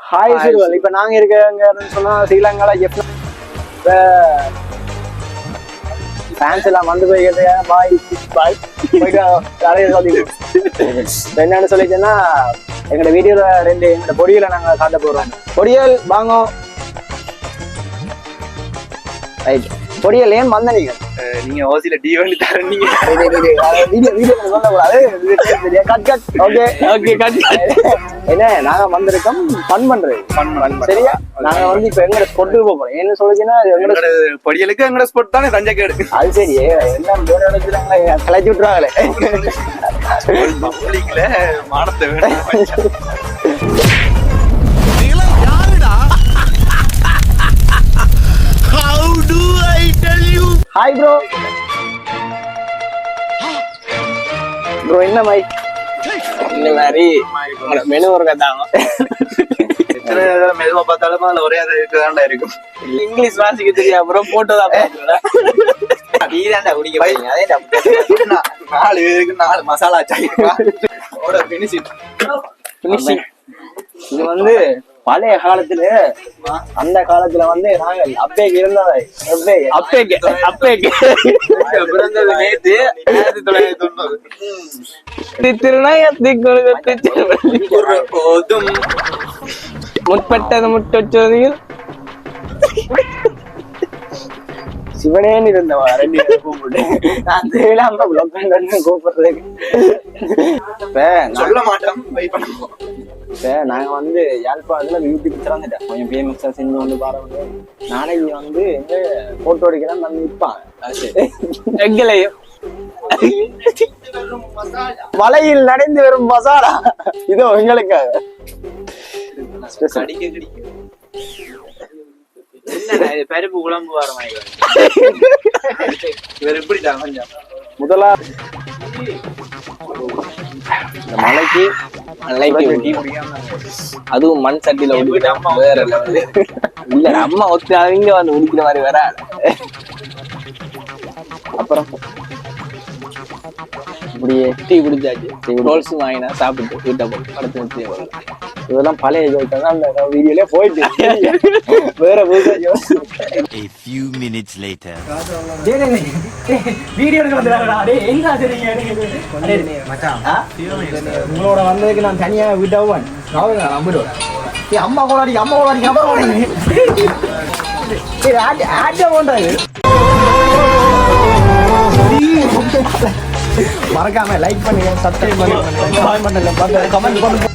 Hi சிறுவல். இப்ப நாங்க இருக்கங்கன்னு சொன்னா ஸ்ரீலங்கால ஃபேன்ஸ் எல்லாம் வந்து போய் பாய் பாய் போயிட்டு என்னன்னு சொல்லிச்சேன்னா எங்களோட வீடியோல எங்களோட பொடியலை நாங்க காட்ட போறோம். பொடியல் வாங்க. ரைட் பொடியல் ஏன் வந்த நீங்க ஓசில டி வண்டி தரீங்க. என்ன நாங்க வந்திருக்கோம் ஃபன் பண்றது. சரியா நாங்க வந்து இப்ப எங்க ஸ்பொட்டுக்கு போறோம். என்ன சொல்லுச்சுன்னா எங்களோட பொடியலுக்கு எங்களோட ஸ்பொட் தானே தஞ்சைக்கேடு. அது சரி எல்லாம் கலைச்சி விட்டுருவாங்களே பப்ளிக்ல மானத்தை ஹாய் ப்ரோ. ப்ரோ என்ன மை இந்த மாதிரி மெனு ஒரு கதாங்க மெதுவா பார்த்தாலும் அதுல ஒரே இருக்குதாண்டா இருக்கும். இங்கிலீஷ் வாசிக்க தெரியா ப்ரோ போட்டோதான் குடிக்க போறீங்க. அதே 4 பேருக்கு 4 மசாலா சாய் பினிஷிங். இது வந்து பழைய காலத்துல அந்த காலத்துல வந்து நாங்கள் அப்பேக்கு இருந்ததை அப்பேக்கு பிறந்தது நேற்று 1990 முற்பட்டது முற்றொச்சதில் சிவனேன்னு இருந்தவா 2 பேரும் கூப்பிட்டு நான் தேவையில்லாம கூப்பிடுறதுக்கு சொல்ல மாட்டோம். நாங்க வந்து யாழ்ப்பாணத்துல யூடியூப் திறந்துட்டேன். கொஞ்சம் பேமஸா செஞ்சு வந்து பாருங்க. நாளைக்கு வந்து எங்க போட்டோ எடுக்கலாம் வந்து நிற்பாங்க எங்களையும் வலையில் நடைந்து வரும் மசாலா இதோ எங்களுக்காக பருப்பு குழம்பு வர மாதிரி இவர் எப்படிதான் கொஞ்சம் முதலா இந்த மலைக்கு அதுவும் மண் சட்டியில வேற இல்ல அம்மா ஒத்து அவங்க வந்து உடிக்கிற மாதிரி வேற. அப்புறம் இப்படியே டீ குடிச்சாச்சு. ரோல்ஸ் வாங்கினா சாப்பிட்டு வீட்டை போய் படுத்து வச்சு இதெல்லாம் பழைய ஜோட்டா தான் அந்த வீடியோல போயிட்டு வேற வீடியோ உங்களோட வந்ததுக்கு நான் தனியா விட்டவன் நம்பிடுவேன். அம்மா கோடாடி மறக்காம லைக் பண்ணுங்க, சப்ஸ்கிரைப் பண்ணுங்க, கமெண்ட் பண்ணுங்க, கமெண்ட் பண்ணுங்க.